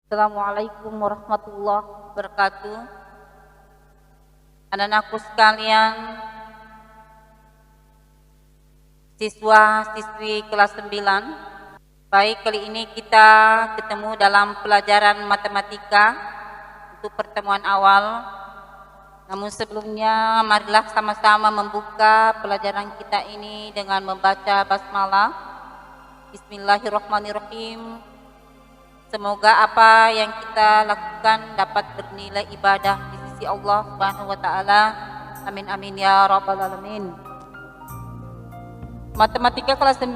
Assalamualaikum warahmatullahi wabarakatuh. Anak-anakku sekalian, siswa-siswi kelas 9. Baik, kali ini kita ketemu dalam pelajaran matematika untuk pertemuan awal. Namun sebelumnya, marilah sama-sama membuka pelajaran kita ini dengan membaca basmalah. Bismillahirrahmanirrahim. Semoga apa yang kita lakukan dapat bernilai ibadah di sisi Allah Subhanahu wa taala. Amin amin ya rabbal alamin. Matematika kelas 9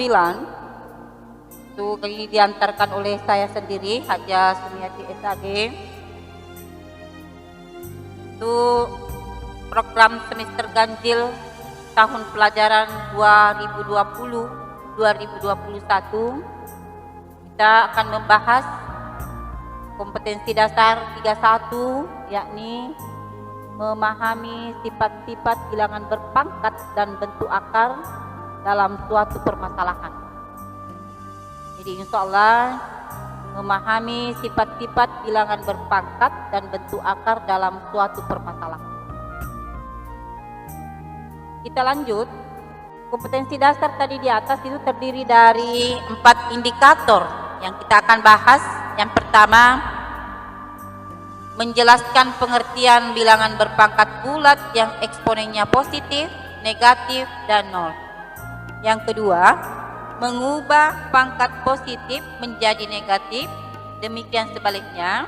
itu kali diantarkan oleh saya sendiri, Haja Sumiati SAG. Itu program semester ganjil tahun pelajaran 2020-2021. Kita akan membahas kompetensi dasar 31, yakni memahami sifat-sifat bilangan berpangkat dan bentuk akar dalam suatu permasalahan. Jadi insya Allah memahami sifat-sifat bilangan berpangkat dan bentuk akar dalam suatu permasalahan. Kita lanjut. Kompetensi dasar tadi di atas itu terdiri dari 4 indikator yang kita akan bahas. Yang pertama, menjelaskan pengertian bilangan berpangkat bulat yang eksponennya positif, negatif, dan nol. Yang kedua, mengubah pangkat positif menjadi negatif, demikian sebaliknya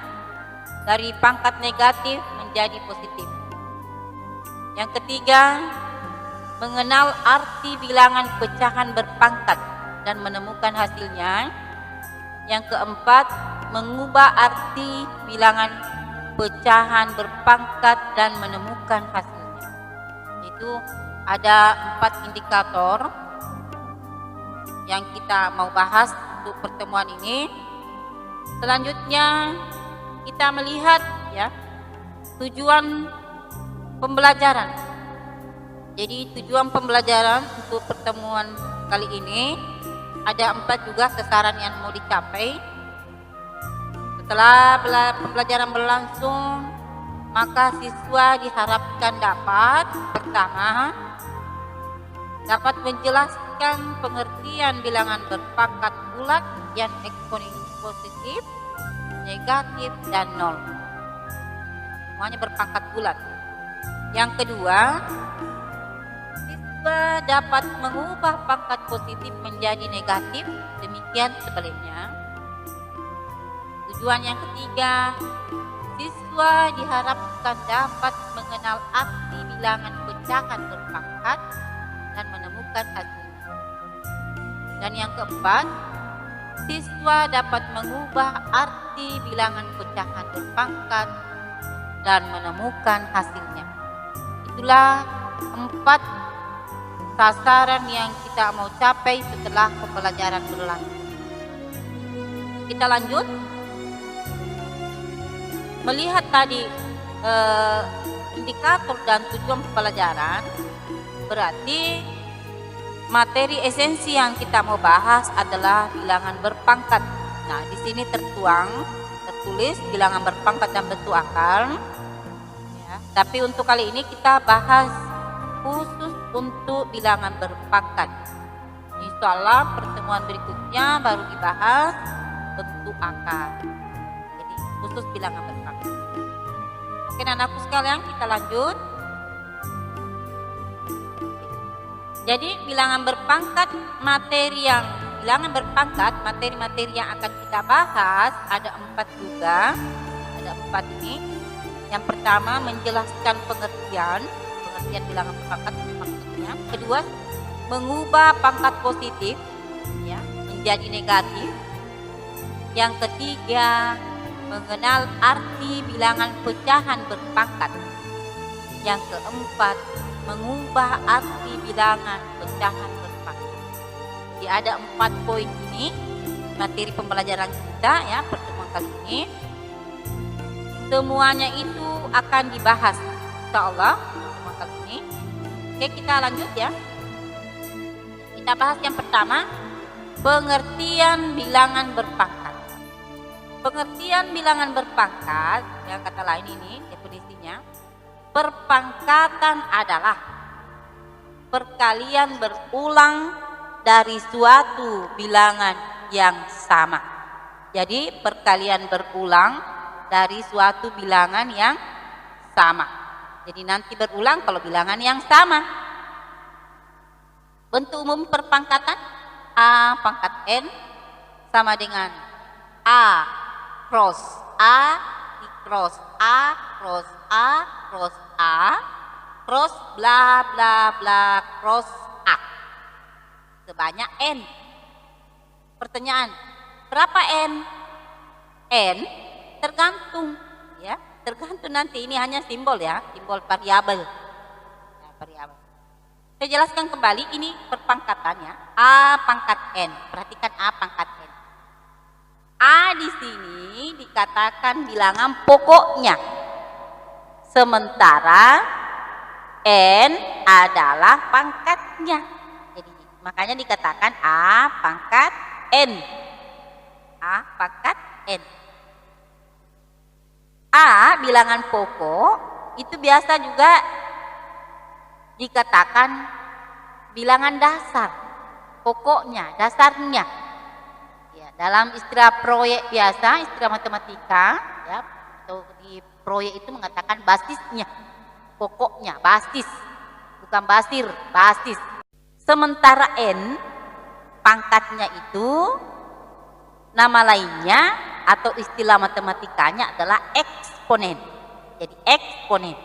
dari pangkat negatif menjadi positif. Yang ketiga, mengenal arti bilangan pecahan berpangkat dan menemukan hasilnya. Yang keempat, mengubah arti bilangan pecahan berpangkat dan menemukan hasilnya. Itu ada 4 indikator yang kita mau bahas untuk pertemuan ini. Selanjutnya kita melihat ya tujuan pembelajaran. Jadi tujuan pembelajaran untuk pertemuan kali ini ada 4 juga sasaran yang mau dicapai. Setelah pembelajaran berlangsung, maka siswa diharapkan dapat pertama, dapat menjelaskan pengertian bilangan berpangkat bulat yang eksponen positif, negatif, dan nol. Semuanya berpangkat bulat. Yang kedua, dapat mengubah pangkat positif menjadi negatif, demikian sebaliknya. Tujuan yang ketiga, siswa diharapkan dapat mengenal arti bilangan pecahan berpangkat dan menemukan hasilnya. Dan yang keempat, siswa dapat mengubah arti bilangan pecahan berpangkat dan menemukan hasilnya. Itulah 4 sasaran yang kita mau capai setelah pembelajaran berlangsung. Kita lanjut. Melihat tadi indikator dan tujuan pembelajaran, berarti materi esensi yang kita mau bahas adalah bilangan berpangkat. Nah, di sini tertulis bilangan berpangkat dan bentuk akar. Ya, tapi untuk kali ini kita bahas khusus untuk bilangan berpangkat. Insya Allah pertemuan berikutnya baru dibahas bentuk akar. Jadi khusus bilangan berpangkat. Oke, anakku sekalian, kita lanjut. Jadi bilangan berpangkat, materi yang akan kita bahas ada 4 juga. Ada 4 ini. Yang pertama, menjelaskan pengertian bilangan berpangkat maksudnya. Kedua, mengubah pangkat positif ya menjadi negatif. Yang ketiga, mengenal arti bilangan pecahan berpangkat. Yang keempat, mengubah arti bilangan pecahan berpangkat. Jadi ada 4 poin ini materi pembelajaran kita ya pertemuan kali ini. Semuanya itu akan dibahas insyaallah kali ini. Oke, kita lanjut ya. Kita bahas yang pertama, pengertian bilangan berpangkat. Pengertian bilangan berpangkat yang kata lain ini definisinya, perpangkatan adalah perkalian berulang dari suatu bilangan yang sama. Jadi perkalian berulang dari suatu bilangan yang sama. Jadi nanti berulang kalau bilangan yang sama. Bentuk umum perpangkatan A pangkat N sama dengan A cross A di cross A cross A cross A cross bla bla bla cross A sebanyak N. Pertanyaan, berapa N? N tergantung ya, tergantung nanti ini hanya simbol ya, simbol variabel. Ya, variabel. Saya jelaskan kembali ini perpangkatannya A pangkat N. Perhatikan A pangkat N. A di sini dikatakan bilangan pokoknya. Sementara N adalah pangkatnya. Jadi makanya dikatakan A pangkat N. A pangkat N. A bilangan pokok itu biasa juga dikatakan bilangan dasar. Pokoknya, dasarnya. Dalam istilah proyek biasa, istilah matematika, ya, atau di proyek itu mengatakan basisnya, pokoknya, basis, bukan basir, basis. Sementara N, pangkatnya itu, nama lainnya atau istilah matematikanya adalah eksponen. Jadi eksponen.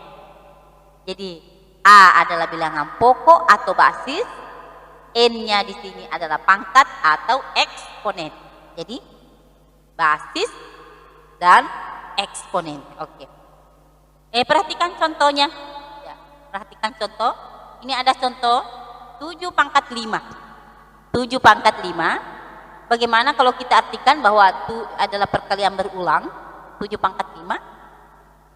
Jadi A adalah bilangan pokok atau basis, N-nya di sini adalah pangkat atau eksponen. Jadi basis dan eksponen. Oke. Perhatikan contohnya. Ya, perhatikan contoh. Ini ada contoh 7 pangkat 5. 7 pangkat 5. Bagaimana kalau kita artikan bahwa itu adalah perkalian berulang. 7 pangkat 5.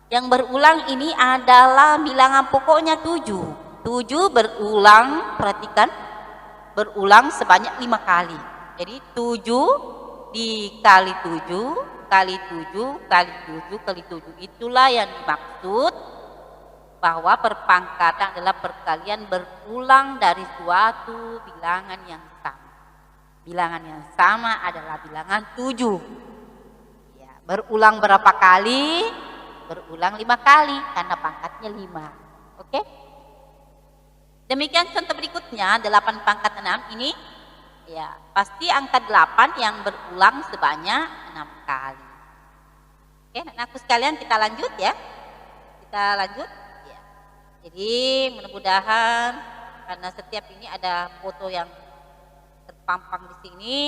Yang berulang ini adalah bilangan pokoknya 7. 7 berulang, perhatikan. Berulang sebanyak 5 kali. Jadi 7 dikali 7 kali 7 kali 7 kali 7, itulah yang dimaksud bahwa perpangkatan adalah perkalian berulang dari suatu bilangan yang sama. Bilangan yang sama adalah bilangan 7. Ya, berulang berapa kali? Berulang 5 kali karena pangkatnya 5. Oke? Demikian contoh berikutnya 8 pangkat 6 ini. Ya, pasti angka 8 yang berulang sebanyak 6 kali. Oke, anak-anakku sekalian kita lanjut ya. Kita lanjut. Ya. Jadi mudah-mudahan karena setiap ini ada foto yang terpampang di sini,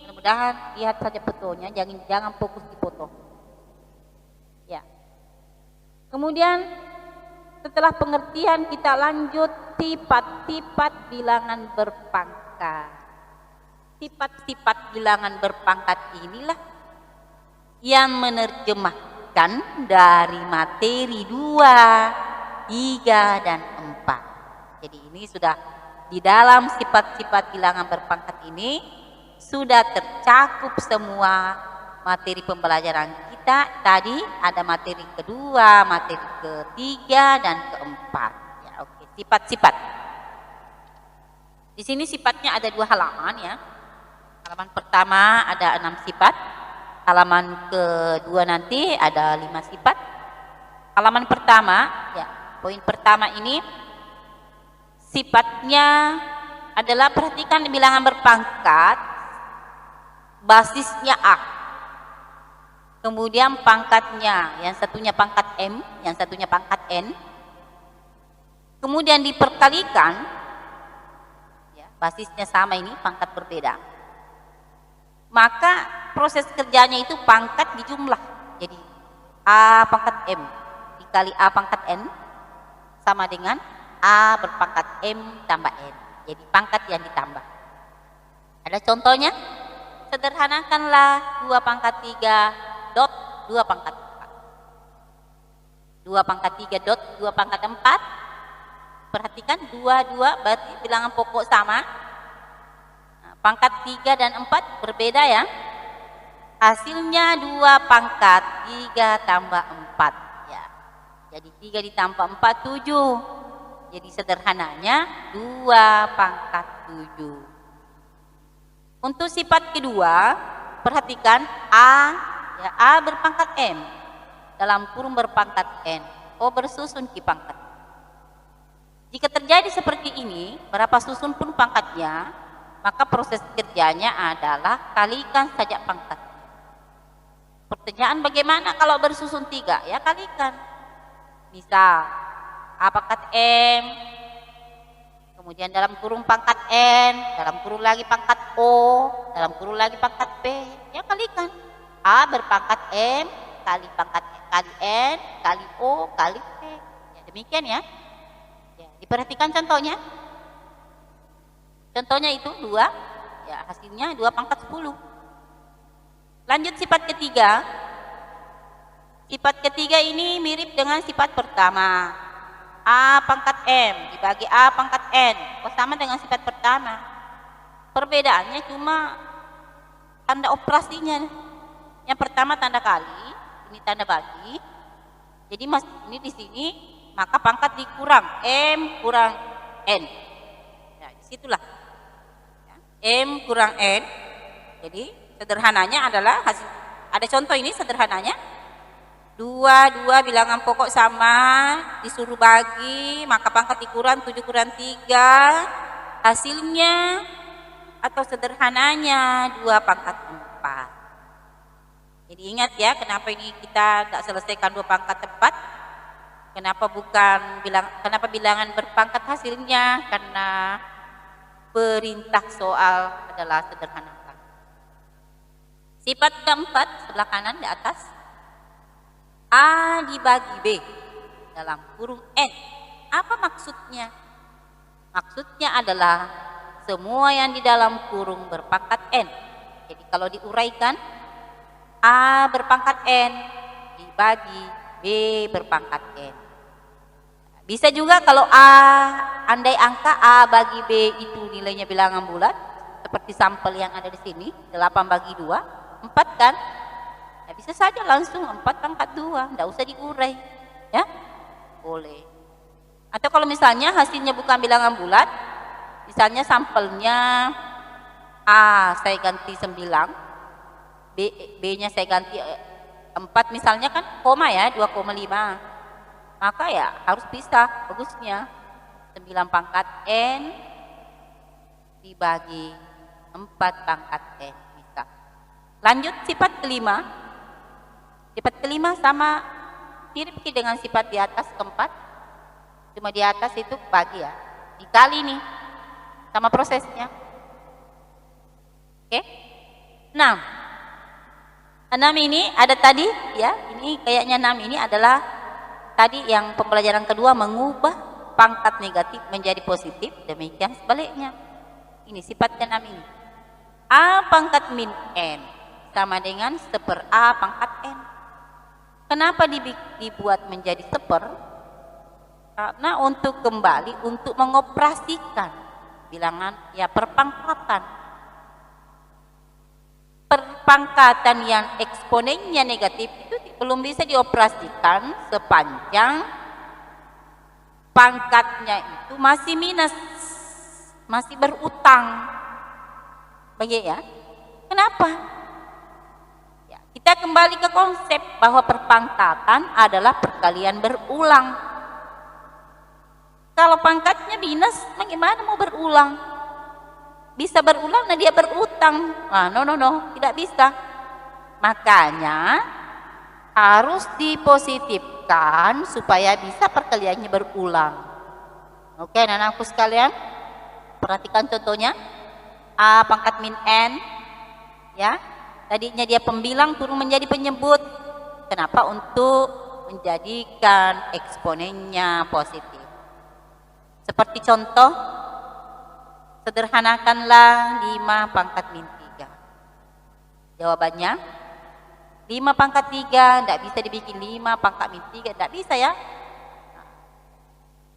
mudah-mudahan lihat saja fotonya, jangan fokus di foto. Ya. Kemudian setelah pengertian kita lanjut sifat-sifat bilangan berpangkat. Sifat-sifat bilangan berpangkat inilah yang menerjemahkan dari materi 2, 3, dan 4. Jadi ini sudah di dalam sifat-sifat bilangan berpangkat ini sudah tercakup semua materi pembelajaran kita. Tadi ada materi kedua, materi ketiga, dan keempat. Ya, oke. Sifat-sifat. Di sini sifatnya ada 2 halaman ya. Halaman pertama ada 6 sifat, halaman kedua nanti ada 5 sifat. Halaman pertama, ya, poin pertama ini sifatnya adalah perhatikan bilangan berpangkat, basisnya A. Kemudian pangkatnya, yang satunya pangkat M, yang satunya pangkat N. Kemudian diperkalikan, ya, basisnya sama ini, pangkat berbeda. Maka proses kerjanya itu pangkat dijumlah. Jadi A pangkat M dikali A pangkat N sama dengan A berpangkat M tambah N. Jadi pangkat yang ditambah. Ada contohnya? Sederhanakanlah 2 pangkat 3 dot 2 pangkat 4. 2 pangkat 3 dot 2 pangkat 4. Perhatikan 2 berarti bilangan pokok sama. Pangkat 3 dan 4 berbeda ya. Hasilnya 2 pangkat 3 tambah 4. Ya. Jadi 3 ditambah 4, 7. Jadi sederhananya 2 pangkat 7. Untuk sifat kedua, perhatikan A, ya, A berpangkat M. Dalam kurung berpangkat N. O bersusun ki pangkat. Jika terjadi seperti ini, berapa susun pun pangkatnya, maka proses kerjanya adalah kalikan saja pangkat. Pertanyaan bagaimana kalau bersusun 3? Ya kalikan. Misal A pangkat M, kemudian dalam kurung pangkat N, dalam kurung lagi pangkat O, dalam kurung lagi pangkat P. Ya kalikan. A berpangkat M kali pangkat kali N kali O kali P. Ya, demikian ya. Ya, diperhatikan contohnya. Contohnya itu 2, ya hasilnya 2 pangkat 10. Lanjut sifat ketiga. Sifat ketiga ini mirip dengan sifat pertama. A pangkat M dibagi A pangkat N. Sama dengan sifat pertama. Perbedaannya cuma tanda operasinya. Yang pertama tanda kali, ini tanda bagi. Jadi ini di sini maka pangkat dikurang M kurang N. Nah, disitulah. M kurang N. Jadi sederhananya adalah hasil, ada contoh ini sederhananya 2 bilangan pokok sama disuruh bagi maka pangkat dikurang 7 kurang 3 hasilnya atau sederhananya 2 pangkat 4. Jadi ingat ya kenapa ini kita tak selesaikan 2 pangkat tepat, kenapa bilangan berpangkat hasilnya, karena perintah soal adalah sederhana. Sifat keempat sebelah kanan di atas, A dibagi B dalam kurung N. Apa maksudnya? Maksudnya adalah semua yang di dalam kurung berpangkat N. Jadi kalau diuraikan, A berpangkat N dibagi B berpangkat N. Bisa juga kalau A, andai angka A bagi B itu nilainya bilangan bulat, seperti sampel yang ada di sini, 8 bagi 2, 4 kan? Ya, bisa saja langsung 4 pangkat 2, tidak usah diurai. Ya, boleh. Atau kalau misalnya hasilnya bukan bilangan bulat, misalnya sampelnya A saya ganti 9, B-nya saya ganti 4 misalnya kan, koma ya, 2,5. Maka ya harus pisah, bagusnya 9 pangkat N dibagi 4 pangkat N. Lanjut sifat kelima. Sifat kelima sama mirip dengan sifat di atas keempat. Cuma di atas itu bagi ya. Dikali nih sama prosesnya. Oke. 6 ini ada tadi ya. Ini kayaknya 6 ini adalah tadi yang pembelajaran kedua, mengubah pangkat negatif menjadi positif. Demikian sebaliknya. Ini sifat ke-6 ini. A pangkat min N sama dengan 1/A pangkat N. Kenapa dibuat menjadi 1/? Karena untuk kembali untuk mengoperasikan bilangan ya perpangkatan. Perpangkatan yang eksponennya negatif itu belum bisa dioperasikan sepanjang pangkatnya itu masih minus, masih berutang. Baik ya. Kenapa? Kita kembali ke konsep bahwa perpangkatan adalah perkalian berulang. Kalau pangkatnya minus, bagaimana mau berulang? Bisa berulang, nah dia berutang. No, tidak bisa. Makanya harus dipositifkan supaya bisa perkaliannya berulang. Oke, anak-anakku sekalian, perhatikan contohnya. A pangkat min N, ya. Tadinya dia pembilang turun menjadi penyebut. Kenapa? Untuk menjadikan eksponennya positif. Seperti contoh, sederhanakanlah 5 pangkat min 3. Jawabannya 5 pangkat 3, tidak bisa dibikin 5 pangkat min 3, tidak bisa ya.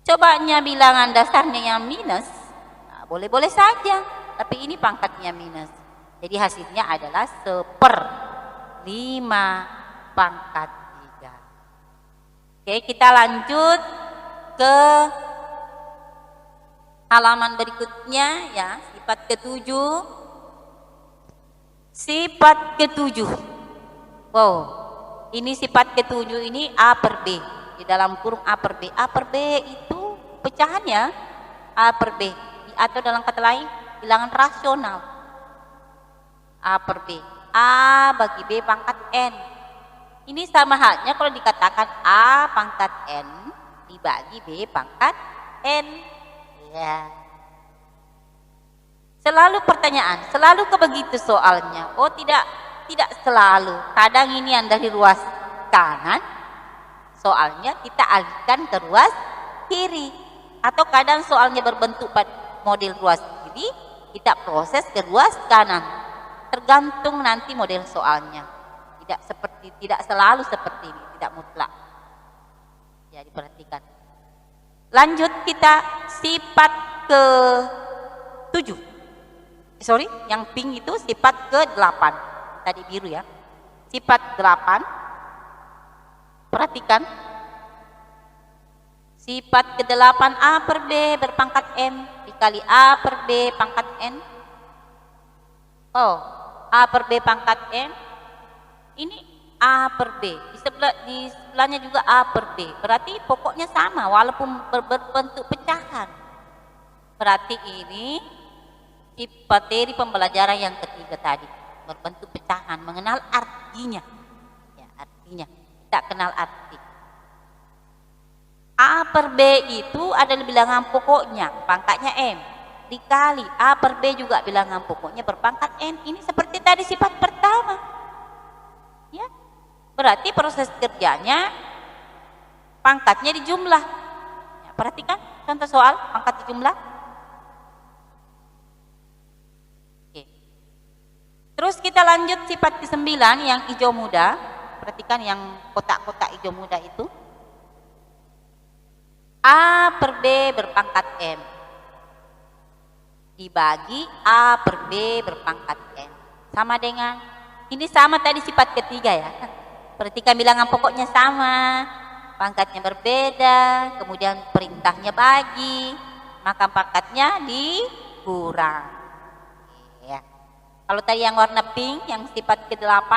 Cobanya bilangan dasarnya yang minus, boleh-boleh saja, tapi ini pangkatnya minus. Jadi hasilnya adalah 1/. 5 pangkat 3. Oke, kita lanjut ke halaman berikutnya ya, sifat ketujuh. Sifat ketujuh. Wow, ini sifat ketujuh ini A per B. Di dalam kurung A per B. A per B itu pecahannya A per B. Atau dalam kata lain, bilangan rasional. A per B. A bagi B pangkat N. Ini sama halnya kalau dikatakan A pangkat N dibagi B pangkat N. Ya. Selalu pertanyaan, selalu kebegitu soalnya. Oh tidak selalu. Kadang ini yang dari ruas kanan, soalnya kita alihkan ke ruas kiri. Atau kadang soalnya berbentuk model ruas kiri, kita proses ke ruas kanan. Tergantung nanti model soalnya. Tidak selalu seperti ini, tidak mutlak. Ya, diperhatikan. Lanjut kita sifat ke-7. Yang pink itu sifat ke-8. Tadi biru ya. Sifat 8. Perhatikan. Sifat ke-8 A per B berpangkat M dikali A per B pangkat N. Oh, A per B pangkat M. Ini A per B. Di sebelahnya juga A per B. Berarti pokoknya sama walaupun berbentuk pecahan. Berarti ini materi pembelajaran yang ketiga tadi. Berbentuk pecahan, mengenal artinya. Ya, artinya. Kita kenal arti. A per B itu adalah bilangan pokoknya, pangkatnya M. Dikali A per B juga bilangan pokoknya berpangkat N. Ini seperti tadi sifat pertama. Ya. Berarti proses kerjanya pangkatnya dijumlah. Ya, perhatikan contoh soal pangkat dijumlah. Oke. Terus kita lanjut sifat ke-9 yang hijau muda. Perhatikan yang kotak-kotak hijau muda itu. A per B berpangkat M dibagi A per B berpangkat N. Sama dengan, ini sama tadi sifat ketiga ya. Perhatikan bilangan pokoknya sama, pangkatnya berbeda, kemudian perintahnya bagi, maka pangkatnya dikurang. Ya. Kalau tadi yang warna pink, yang sifat ke-8,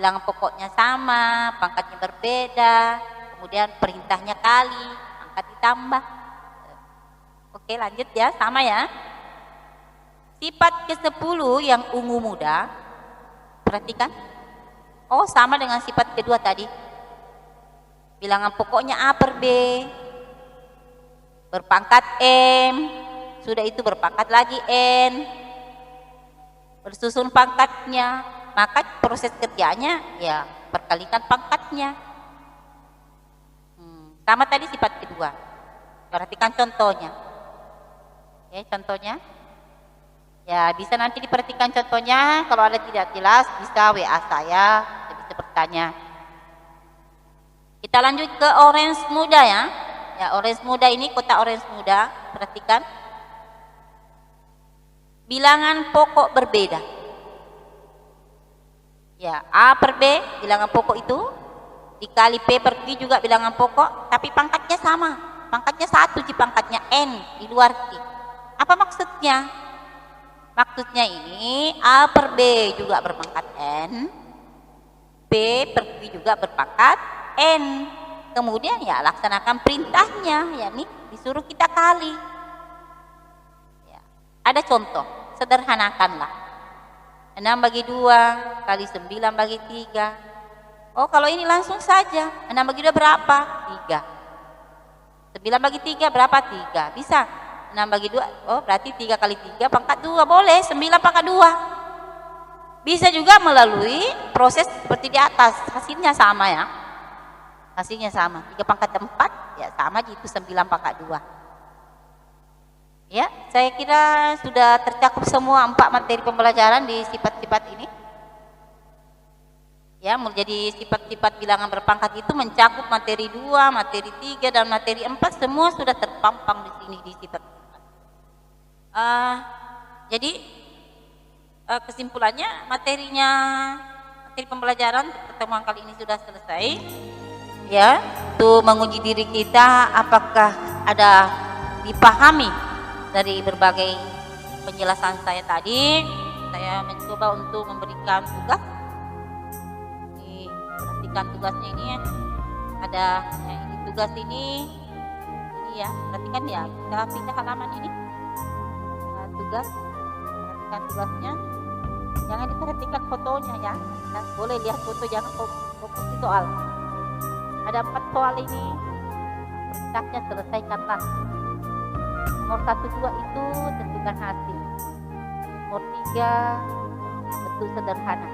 bilangan pokoknya sama, pangkatnya berbeda, kemudian perintahnya kali, pangkat ditambah. Oke, lanjut ya, sama ya. Sifat ke-10 yang ungu muda, perhatikan. Oh, sama dengan sifat kedua tadi. Bilangan pokoknya A per B, berpangkat M, sudah itu berpangkat lagi N, bersusun pangkatnya, maka proses kerjanya ya perkalikan pangkatnya. Sama tadi sifat kedua. Perhatikan contohnya. Ya, contohnya. Ya, bisa nanti diperhatikan contohnya. Kalau ada tidak jelas, bisa WA saya, bisa bertanya. Kita lanjut ke orange muda ya. Ya, orange muda ini, kotak orange muda. Perhatikan. Bilangan pokok berbeda. Ya, A per B, bilangan pokok itu. Dikali P per Q juga bilangan pokok, tapi pangkatnya sama. Pangkatnya 1, pangkatnya N di luar Q. Apa maksudnya? Maksudnya ini A per B juga berpangkat N, P per Q juga berpangkat N. Kemudian ya laksanakan perintahnya, yakni disuruh kita kali. Ya. Ada contoh, sederhanakanlah. 6 bagi 2 kali 9 bagi 3. Oh, kalau ini langsung saja. 6 bagi 2 berapa? 3. 9 bagi 3 berapa? 3. Bisa. 6 bagi 2, oh berarti 3 kali 3 pangkat 2. Boleh, 9 pangkat 2. Bisa juga melalui proses seperti di atas. Hasilnya sama ya. Hasilnya sama. 3 pangkat 4, ya sama gitu 9 pangkat 2. Ya, saya kira sudah tercakup semua 4 materi pembelajaran di sifat-sifat ini. Ya, menjadi sifat-sifat bilangan berpangkat itu mencakup materi 2, materi 3, dan materi 4 semua sudah terpampang di sini di sifat. Jadi kesimpulannya materinya materi pembelajaran pertemuan kali ini sudah selesai. Ya, untuk menguji diri kita apakah ada dipahami dari berbagai penjelasan saya tadi. Saya mencoba untuk memberikan tugas. Perhatikan tugasnya ini ya. Ada ini tugas ini ya, perhatikan ya, kita pindah halaman ini. Tugas, perhatikan tugasnya. Jangan diperhatikan fotonya ya. Nah, boleh lihat foto, jangan fokus di soal. Ada 4 soal ini. Perintahnya selesaikanlah. Nomor 1, 2 itu tentukan hasil. Nomor 3 bentuk sederhana.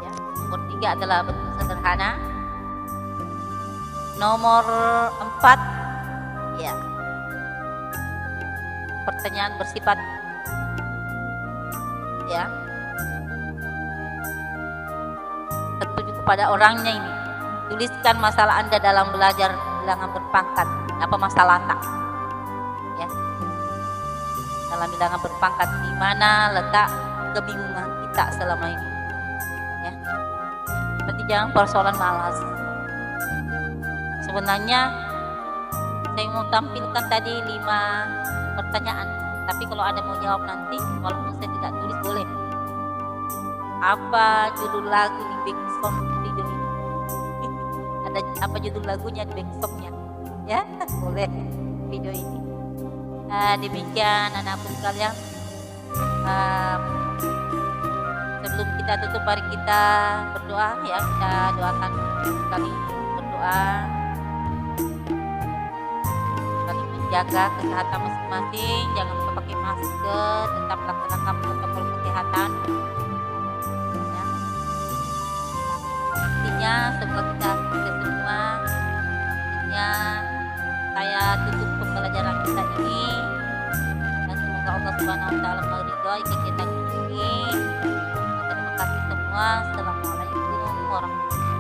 Ya, nomor 3 adalah bentuk sederhana. Nomor 4 ya, pertanyaan bersifat ya tertuju kepada orangnya ini. Tuliskan masalah Anda dalam belajar bilangan berpangkat. Apa masalah tak? Ya. Dalam bilangan berpangkat, di mana letak kebingungan kita selama ini? Ya. Berarti jangan persoalan malas. Sebenarnya saya mau tampilkan tadi 5 pertanyaan, tapi kalau ada mau jawab nanti, walaupun saya tidak tulis boleh. Apa judul lagu di backsong video ini? Ada apa judul lagunya di backsongnya? Ya, boleh video ini. Demikian anak-anak sekalian. Sebelum kita tutup, mari kita berdoa ya. Kita doakan sekali, berdoa saling menjaga kesehatan masing-masing. Jangan lupa pakai masker, tetap laksanakan protokol kesehatan. Ya. Intinya semoga kita sukses semua. Intinya saya tutup pembelajaran kita ini, dan semoga Allah Subhanahu wa taala meridhai kegiatan ini. Terima kasih semua. Assalamualaikum warahmatullahi wabarakatuh.